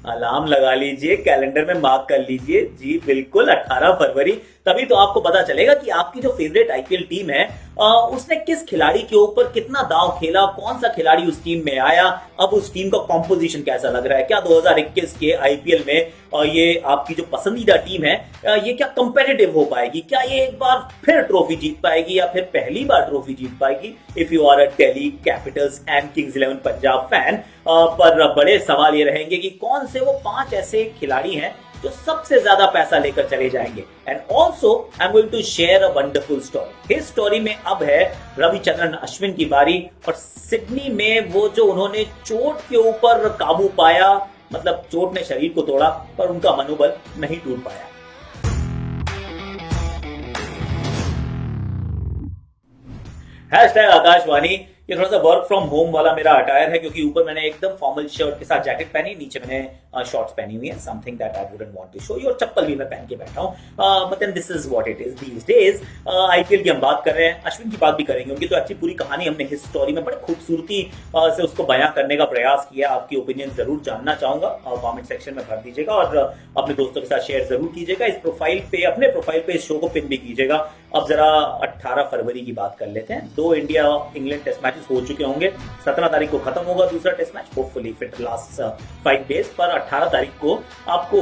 Alarm लगा लीजिए, calendar में मार्क कर लीजिए जी, बिल्कुल 18 फरवरी। तभी तो आपको पता चलेगा कि आपकी जो फेवरेट आईपीएल टीम है उसने किस खिलाड़ी के ऊपर कितना दांव खेला, कौन सा खिलाड़ी उस टीम में आया, अब उस टीम का कॉम्पोजिशन कैसा लग रहा है, क्या 2021 के आईपीएल में ये आपकी जो पसंदीदा टीम है ये क्या कंपेटिटिव हो पाएगी, क्या ये एक बार फिर ट्रॉफी जीत पाएगी या फिर पहली बार ट्रॉफी जीत पाएगी। If you are a Delhi Capitals and Kings 11 Punjab fan, पर बड़े सवाल ये रहेंगे कि कौन से वो 5 ऐसे खिलाड़ी हैं जो सबसे ज्यादा पैसा लेकर चले जाएंगे। And also I am going to share a wonderful story. इस स्टोरी में अब है रविचंद्रन अश्विन की बारी, और सिडनी में वो जो उन्होंने चोट के ऊपर काबू पाया, मतलब चोट ने शरीर को तोड़ा पर उनका मनोबल नहीं टूट पाया। हैशटैग आकाशवाणी। ये थोड़ा सा वर्क फ्रॉम होम वाला मेरा अटायर है, क्योंकि ऊपर मैंने एकदम फॉर्मल शर्ट के साथ जैकेट पहनी, नीचे मैंने शॉर्ट्स पहनी हुई है, something that I wouldn't want to show you, और चप्पल भी मैं पहन के बैठा हूं, but then this is what it is these days. IPL की हम बात कर रहे हैं, अश्विन की बात भी करेंगे, उनकी तो अच्छी पूरी कहानी हमने इस स्टोरी में बड़े खूबसूरती से उसको बयां करने का प्रयास किया। आपकी ओपिनियन जरूर जानना चाहूंगा, कॉमेंट सेक्शन में भर दीजिएगा और अपने दोस्तों के साथ शेयर जरूर कीजिएगा। इस प्रोफाइल पे, अपने प्रोफाइल पे इस शो को पिन भी कीजिएगा। अब जरा 18 फरवरी की बात कर लेते हैं। 2 इंडिया इंग्लैंड टेस्ट मैचेस हो चुके होंगे, 17 तारीख को खत्म होगा दूसरा test match, hopefully if it last 5 days, पर 18 तारीख को आपको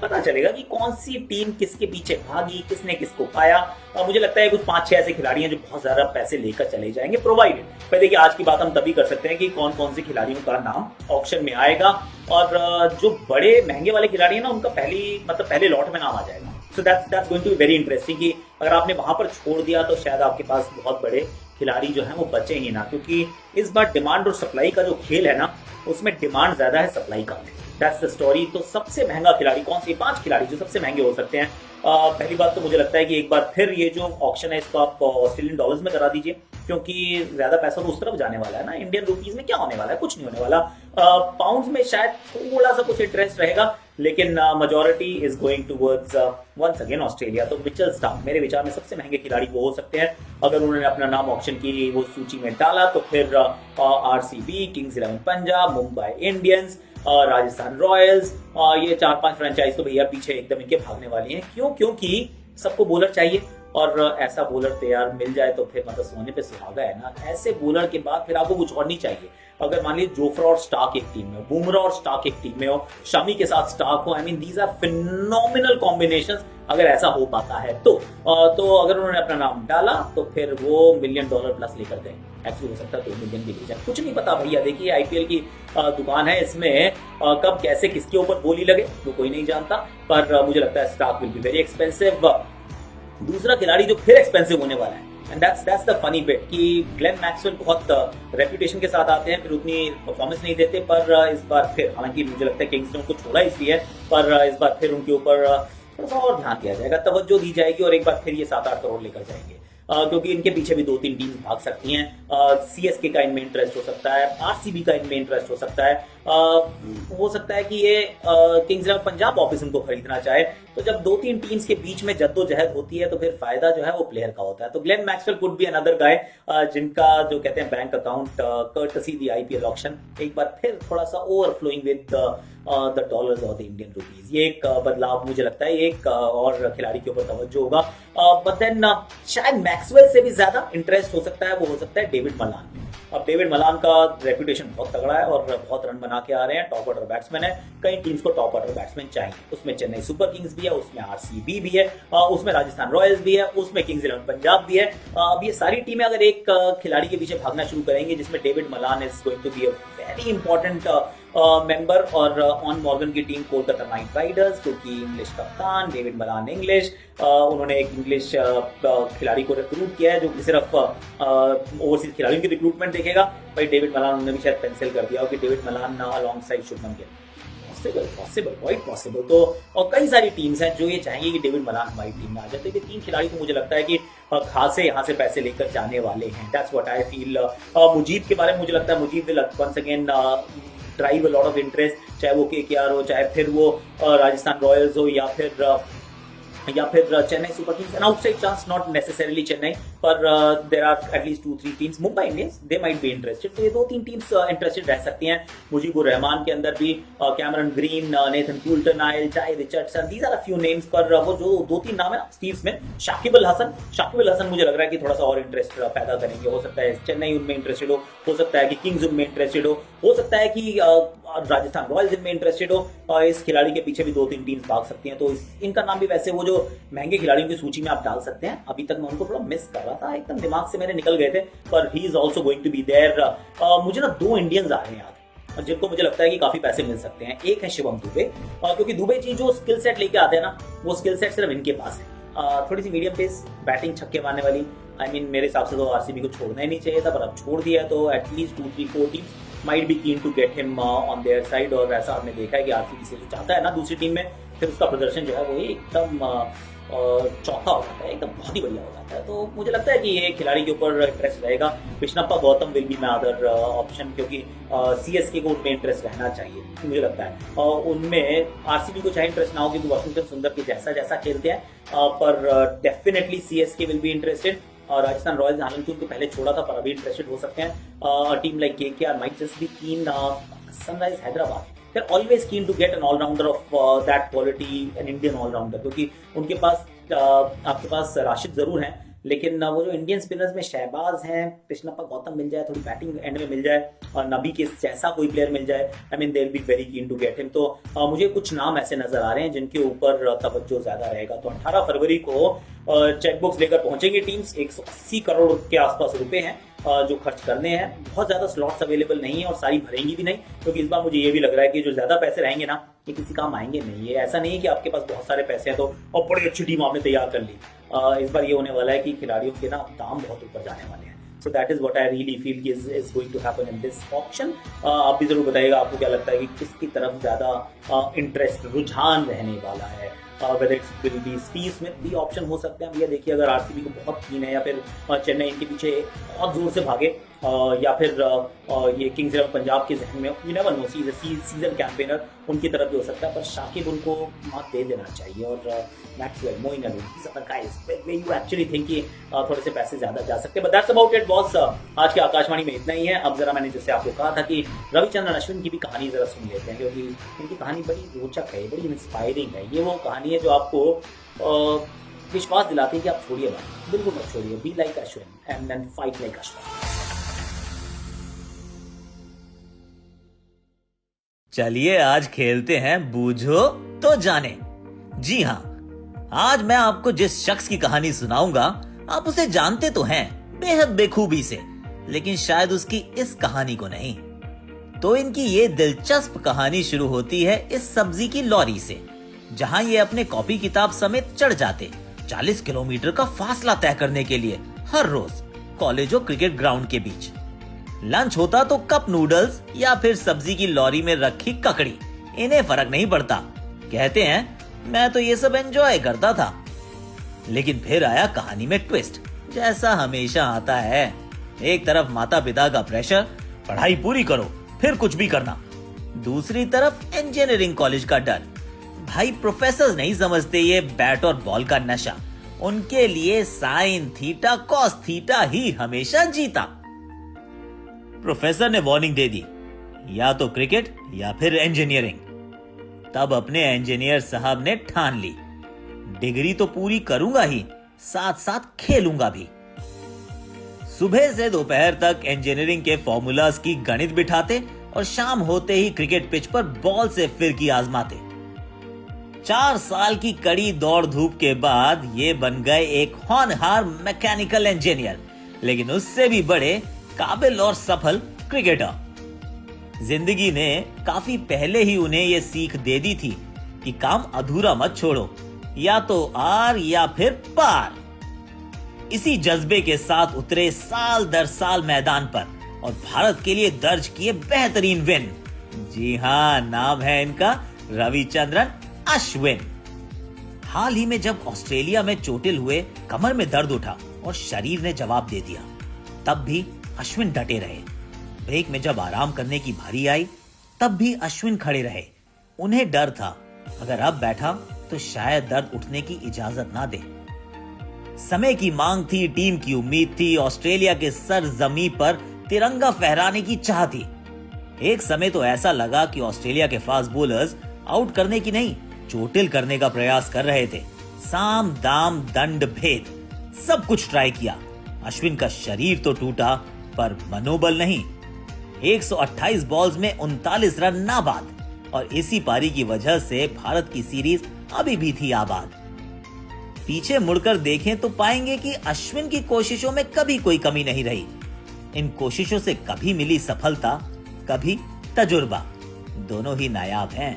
पता चलेगा कि कौन सी टीम किसके पीछे भागी, किसने किसको पाया। मुझे लगता है कुछ 5-6 ऐसे खिलाड़ी हैं जो बहुत ज्यादा पैसे लेकर चले जाएंगे, प्रोवाइडेड। पर देखिए, आज की बात हम तभी कर सकते हैं कि कौन कौन से खिलाड़ियों का नाम ऑक्शन में आएगा, और जो बड़े महंगे वाले खिलाड़ी हैं ना, उनका पहले लॉट में नाम आ जाएगा। So that's going to be very interesting कि अगर आपने वहां पर छोड़ दिया तो शायद आपके पास बहुत बड़े खिलाड़ी जो हैं वो बचे ही ना, क्योंकि इस बार डिमांड और सप्लाई का जो खेल है ना, उसमें डिमांड ज्यादा है, सप्लाई कम है। That's the story. तो सबसे महंगा खिलाड़ी कौन से 5 खिलाड़ी जो सबसे महंगे हो सकते हैं? पहली बात तो मुझे लगता है कि एक बार फिर ये जो ऑक्शन है इसको आप ऑस्ट्रेलियन डॉलर्स में करा दीजिए, क्योंकि ज्यादा पैसा तो उस तरफ जाने वाला है ना। इंडियन रुपीज में क्या होने वाला है? कुछ नहीं होने वाला। पाउंड में शायद थोड़ा सा कुछ इंटरेस्ट रहेगा, लेकिन majority is going towards once again Australia. तो मिचेल स्टार्क मेरे विचार में सबसे महंगे खिलाड़ी वो हो सकते हैं। अगर उन्होंने अपना नाम ऑक्शन की वो सूची में डाला तो फिर RCB, Kings 11 Punjab, Mumbai Indians, Rajasthan Royals, ये 4-5 फ्रेंचाइज तो भैया पीछे एकदम इनके भागने वाली हैं। क्यों? क्योंकि सबको बॉलर चाहिए, और ऐसा बॉलर तैयार मिल जाए तो फिर मतलब सोने पे सुहागा है ना। ऐसे बॉलर के बाद फिर आपको कुछ और नहीं चाहिए। अगर मान लीजिए जोफ्रा और स्टार्क एक टीम में हो, बुमराह और स्टार्क एक टीम में हो, शमी के साथ स्टार्क हो, I mean these are phenomenal combinations. अगर ऐसा हो पाता है तो अगर उन्होंने अपना नाम डाला तो फिर वो $1 मिलियन प्लस लेकर गए। एक्चुअली हो सकता है 2 मिलियन भी ले जाए, कुछ नहीं पता भैया। देखिए, आईपीएल की दुकान है, इसमें कब कैसे किसके ऊपर बोली लगे वो कोई नहीं जानता, पर मुझे लगता है Starc will be very expensive. दूसरा खिलाड़ी जो फिर एक्सपेंसिव होने वाला है, and that's the funny bit, कि ग्लेन मैक्सवेल बहुत रेपुटेशन के साथ आते हैं, फिर उतनी परफॉर्मेंस नहीं देते, पर इस बार फिर, हालांकि मुझे लगता है किंग्स ने उनको छोड़ा इसलिए, पर इस बार फिर उनके ऊपर थोड़ा सा और ध्यान दिया जाएगा, तवज्जो दी जाएगी, और एक बार फिर ये 7-8 करोड़ लेकर जाएंगे। क्योंकि इनके पीछे भी 2-3 टीम भाग सकती हैं। सीएसके का इनमें इंटरेस्ट हो सकता है, आरसीबी का इनमें इंटरेस्ट हो सकता है, हो सकता है कि ये किंग्स 11 पंजाब ऑफिस इनको खरीदना चाहे। तो जब 2-3 टीम्स के बीच में जद्दोजहद होती है तो फिर फायदा जो है वो प्लेयर का होता है। तो Glenn Maxwell could be another guy जिनका जो कहते हैं bank account courtesy the IPL auction एक बार फिर थोड़ा सा ओवरफ्लोइंग विद द डॉलर्स और द इंडियन रुपीज। ये एक बदलाव मुझे लगता है, एक और खिलाड़ी के ऊपर तवज्जो होगा। बट देन शायद मैक्सवेल से भी ज्यादा इंटरेस्ट हो सकता है, वो हो सकता है डेविड मलान में। अब डेविड मलान का रेपुटेशन बहुत तगड़ा है और बहुत रन बना के आ रहे हैं, टॉप ऑर्डर बैट्समैन है। कई टीम्स को टॉप ऑर्डर बैट्समैन चाहिए, उसमें चेन्नई सुपर किंग्स भी है, उसमें आरसीबी भी है, उसमें राजस्थान रॉयल्स भी है, उसमें किंग्स 11 पंजाब भी है। अब ये सारी टीमें अगर एक खिलाड़ी के पीछे भागना शुरू करेंगी जिसमें David Malan is going to be a very important member, और ऑन मॉर्गन की टीम कोलकाता नाइट राइडर्स, क्योंकि इंग्लिश कप्तान डेविड मलान इंग्लिश, उन्होंने एक इंग्लिश खिलाड़ी को रिक्रूट किया है जो सिर्फ ओवरसीज खिलाड़ियों की रिक्रूटमेंट देखेगा। भाई डेविड मलान उन्होंने भी शायद पेंसिल कर दिया हो कि David Malan along side Shubman Gill. Possible, quite possible. तो और कई सारी टीम्स हैं जो ये चाहेंगे कि डेविड मलान हमारी टीम में आ जाते। ये 3 खिलाड़ी तो मुझे लगता है कि खासे यहाँ से पैसे लेकर जाने वाले हैं। That's what I feel. Mujeeb के बारे में मुझे लगता है Mujeeb will once again drive a lot of interest, चाहे वो केकेआर हो, चाहे फिर वो राजस्थान रॉयल्स हो, या फिर या फिर Chennai super kings, an outside chance, not necessarily Chennai, पर देर आर एटलीस्ट 2-3 teams, Mumbai Indians, they might be interested, तो ये 2-3 टीम्स इंटरेस्टेड रह सकती हैं। मुजीबुर रहमान के अंदर भी Cameron Green, Nathan Coulter, Nile Jhye, Richardson, these are a few names, पर वो जो 2-3 नाम है ना, स्टीव स्मिथ, शाकिब अल हसन मुझे लग रहा है कि थोड़ा सा और इंटरेस्ट पैदा करेंगे। हो सकता है चेन्नई उनमें इंटरेस्टेड हो सकता है कि किंग्स उनमें इंटरेस्टेड हो सकता है कि राजस्थान रॉयल्स इनमें इंटरेस्टेड हो। इस खिलाड़ी के पीछे भी 2-3 टीम्स भाग सकती हैं, तो इनका नाम भी वैसे वो जो महंगे खिलाड़ियों की सूची में आप डाल सकते हैं। अभी तक मैं उनको थोड़ा मिस कर रहा था, एकदम दिमाग से मेरे निकल गए थे, पर he is also going to be there. मुझे ना 2 इंडियंस आ रहे हैं याद, जिनको मुझे लगता है कि काफी पैसे मिल सकते हैं। एक है शिवम दुबे, क्योंकि दुबे जी जो स्किल सेट लेके आते हैं ना, वो स्किल सेट सिर्फ इनके पास है। थोड़ी सी मीडियम पेस, बैटिंग छक्के मारने वाली, आई मीन मेरे हिसाब से तो आरसीबी को छोड़ना ही नहीं चाहिए था, पर अब छोड़ दिया है, तो at least 2-3-4 teams might be keen to get him on their side. और ऐसा हमने देखा है कि आरसीबी से जो चाहता है ना दूसरी टीम में, फिर उसका प्रदर्शन जो है वो एकदम चौथा हो जाता है, एकदम बहुत ही बढ़िया हो जाता है। तो मुझे लगता है कि ये खिलाड़ी के ऊपर इंटरेस्ट रहेगा। Krishnappa Gautam will be my other option, क्योंकि सीएसके को उनमें इंटरेस्ट रहना चाहिए मुझे लगता है। उनमें आरसीबी को चाहे इंटरेस्ट ना हो, क्योंकि वाशिंगटन सुंदर के जैसा खेलते हैं, पर definitely CSK will be interested. Rajasthan Royals, हालांकि उनको पहले छोड़ा था, पर अभी इंटरेस्टेड हो सकते हैं। Team like KKR might just be keen, Sunrisers Hyderabad, they're always keen to get an all-rounder of that quality, an Indian all-rounder, क्योंकि उनके पास आपके पास राशिद जरूर हैं, लेकिन वो जो इंडियन स्पिनर्स में शहबाज हैं, कृष्णप्पा गौतम मिल जाए, थोड़ी बैटिंग एंड में मिल जाए, और नबी के जैसा कोई प्लेयर मिल जाए, I mean they will be very keen to get him. तो मुझे कुछ नाम ऐसे नजर आ रहे हैं जिनके ऊपर तवज्जो ज्यादा रहेगा। तो 18 फरवरी को चेकबुक्स लेकर पहुंचेंगे टीम्स, 180 करोड़ के आसपास रुपए हैं जो खर्च करने हैं। बहुत ज्यादा स्लॉट्स अवेलेबल नहीं है और सारी भरेंगी भी नहीं, क्योंकि इस बार मुझे ये भी लग रहा है कि जो ज्यादा पैसे रहेंगे ना, ये किसी काम आएंगे नहीं। ये ऐसा नहीं है कि आपके पास बहुत सारे पैसे हैं तो और बड़ी अच्छी टीम आपने तैयार कर ली। इस बार ये होने वाला है कि खिलाड़ियों के ना दाम बहुत ऊपर जाने वाले हैं। So that is what I really feel is going to happen in this auction. आप भी जरूर बताइएगा आपको क्या लगता है कि किसकी तरफ ज्यादा इंटरेस्ट, रुझान रहने वाला है। whether it will be Steve Smith भी ऑप्शन हो सकते हैं। भैया देखिए, अगर आरसीबी को बहुत कीन है, या फिर चेन्नई इनके पीछे बहुत जोर से भागे, या फिर ये किंग्स इलेवन पंजाब के जहन में, you never know, season campaigner उनकी तरफ भी हो सकता है, पर शाकिब उनको मात दे देना चाहिए। और Maxwell, Moeen Ali, these are the guys where you actually think कि थोड़े से पैसे ज्यादा जा सकते हैं। But that's about it boss. आज के आकाशवाणी में इतना ही है। अब जरा मैंने जैसे आपको कहा था कि रविचंद्रन अश्विन की भी कहानी जरा सुन लेते हैं, क्योंकि इनकी कहानी बड़ी रोचक है, बड़ी इंस्पायरिंग है। ये वो कहानी है जो आपको विश्वास दिलाती है कि आप छोड़िए मत, बिल्कुल मत छोड़िए। Be like Ashwin and then fight like Ashwin. चलिए आज खेलते हैं बूझो तो जाने। जी हाँ, आज मैं आपको जिस शख्स की कहानी सुनाऊंगा, आप उसे जानते तो हैं बेहद बेखूबी से, लेकिन शायद उसकी इस कहानी को नहीं। तो इनकी ये दिलचस्प कहानी शुरू होती है इस सब्जी की लॉरी से, जहां ये अपने कॉपी किताब समेत चढ़ जाते 40 किलोमीटर का फासला तय करने के लिए हर रोज कॉलेज और क्रिकेट ग्राउंड के बीच। लंच होता तो कप नूडल्स या फिर सब्जी की लॉरी में रखी ककड़ी, इन्हें फर्क नहीं पड़ता। कहते हैं मैं तो ये सब एंजॉय करता था। लेकिन फिर आया कहानी में ट्विस्ट, जैसा हमेशा आता है। एक तरफ माता पिता का प्रेशर, पढ़ाई पूरी करो फिर कुछ भी करना। दूसरी तरफ इंजीनियरिंग कॉलेज का डर। भाई प्रोफेसर नहीं समझते ये बैट और बॉल का नशा, उनके लिए साइन थीटा कॉस थीटा ही हमेशा जीता। प्रोफेसर ने वार्निंग दे दी, या तो क्रिकेट या फिर इंजीनियरिंग। तब अपने इंजीनियर साहब ने ठान ली, डिग्री तो पूरी करूंगा ही, साथ साथ खेलूंगा भी। सुबह से दोपहर तक इंजीनियरिंग के फॉर्मूलाज की गणित बिठाते और शाम होते ही क्रिकेट पिच पर बॉल से फिरकी आजमाते। 4 साल की कड़ी दौड़ धूप के बाद ये बन गए एक होनहार मैकेनिकल इंजीनियर, लेकिन उससे भी बड़े काबिल और सफल क्रिकेटर। जिंदगी ने काफी पहले ही उन्हें ये सीख दे दी थी कि काम अधूरा मत छोड़ो, या तो आर या फिर पार। इसी जज्बे के साथ उतरे साल दर साल मैदान पर और भारत के लिए दर्ज किए बेहतरीन विन। जी हाँ, नाम है इनका रविचंद्रन अश्विन। हाल ही में जब ऑस्ट्रेलिया में चोटिल हुए, कमर में दर्द उठा और शरीर ने जवाब दे दिया, तब भी अश्विन डटे रहे। ब्रेक में जब आराम करने की बारी आई, तब भी अश्विन खड़े रहे। उन्हें डर था, अगर अब बैठा तो शायद दर्द उठने की इजाजत ना दे। समय की मांग थी, टीम की उम्मीद थी, ऑस्ट्रेलिया के सर जमी पर तिरंगा फहराने की चाह थी। एक समय तो ऐसा लगा कि ऑस्ट्रेलिया के फास्ट बॉलर्स आउट करने की नहीं, चोटिल करने का प्रयास कर रहे थे। साम दाम दंड भेद सब कुछ ट्राई किया। अश्विन का शरीर तो टूटा पर मनोबल नहीं। 128 बॉल्स में 39 रन नाबाद, और इसी पारी की वजह से भारत की सीरीज अभी भी थी आबाद। पीछे मुड़कर देखें तो पाएंगे कि अश्विन की कोशिशों में कभी कोई कमी नहीं रही। इन कोशिशों से कभी मिली सफलता, कभी तजुर्बा, दोनों ही नायाब हैं।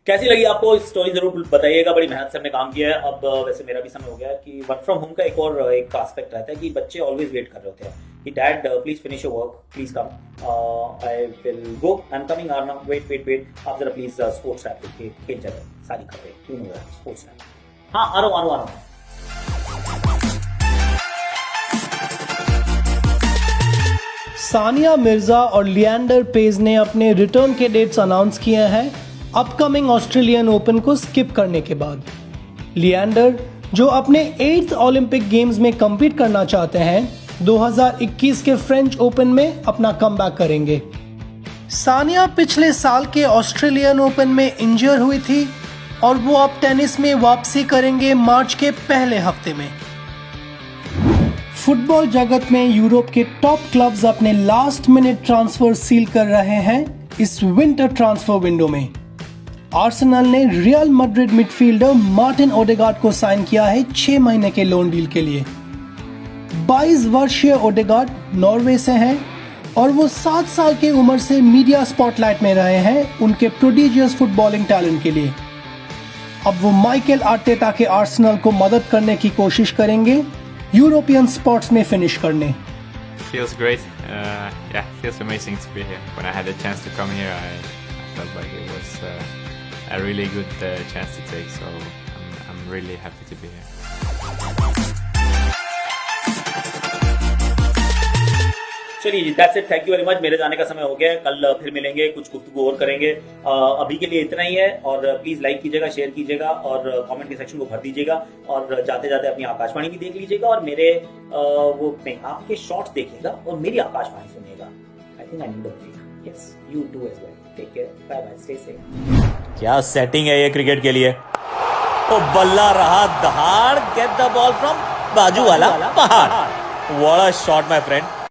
कैसी लगी आपको इस स्टोरी, जरूर बताइएगा। बड़ी मेहनत से हमने काम किया है। अब वैसे मेरा भी समय हो गया है कि वर्क फ्रॉम होम का एक एस्पेक्ट रहता है कि बच्चे ऑलवेज वेट कर रहे होते हैं कि dad please finish your work, please come, I will go, I am coming, or wait आप जरा प्लीज स्पोर्ट्स ऐप पे खेल जाए सारी खबरें क्यों हो रहा है स्पोर्ट्स ऐप। हाँ आ रहा हूँ। सानिया मिर्जा और लिएंडर पेज ने अपने रिटर्न के डेट्स अनाउंस किए हैं अपकमिंग ऑस्ट्रेलियन ओपन को स्किप करने के बाद। लिएंडर, जो अपने 8th ओलंपिक गेम्स में कम्पीट करना चाहते हैं, 2021 के फ्रेंच ओपन में अपना कमबैक करेंगे। सानिया पिछले साल के ऑस्ट्रेलियन ओपन में इंजर हुई थी और वो अब टेनिस में वापसी करेंगे मार्च के पहले हफ्ते में। फुटबॉल जगत में यूरोप के टॉप क्लब्स अपने लास्ट मिनट ट्रांसफर सील कर रहे हैं इस विंटर ट्रांसफर विंडो में। आर्सेनल ने real Madrid midfielder Martin Odegaard को साइन किया है 6 महीने के लोन डील के लिए। 22 वर्षीय ओडेगार्ड नॉर्वे से हैं और वो 7 साल की उम्र से मीडिया स्पॉटलाइट में रहे हैं उनके प्रोडिजियस फुटबॉलिंग टैलेंट के लिए। अब वो माइकेल आर्टेटा के आर्सेनल को मदद करने की कोशिश करेंगे यूरोपियन स्पॉट्स में फिनिश करने। Feels great. Feels amazing to be here. When I had the chance to come here, I felt like it was a really good chance to take. So I'm really happy to be here. चलिए जी, that's it, thank you very much. मेरे जाने का समय हो गया है, कल फिर मिलेंगे, कुछ गुफ्तगू और करेंगे। अभी के लिए इतना ही है, और प्लीज लाइक कीजिएगा, शेयर कीजिएगा और कमेंट के सेक्शन को भर दीजिएगा, और जाते जाते अपनी आकाशवाणी भी देख लीजिएगा और मेरे आपके शॉर्ट्स देखिएगा और मेरी आकाशवाणी सुनिएगा। I think I need a break. Yes, you too as well. Take care, bye bye, stay safe. क्या सेटिंग है ये क्रिकेट के लिए। ओ बल्ला रहा दहाड़, गेट द बॉल फ्रॉम बाजू वाला पहाड़। What a shot my friend.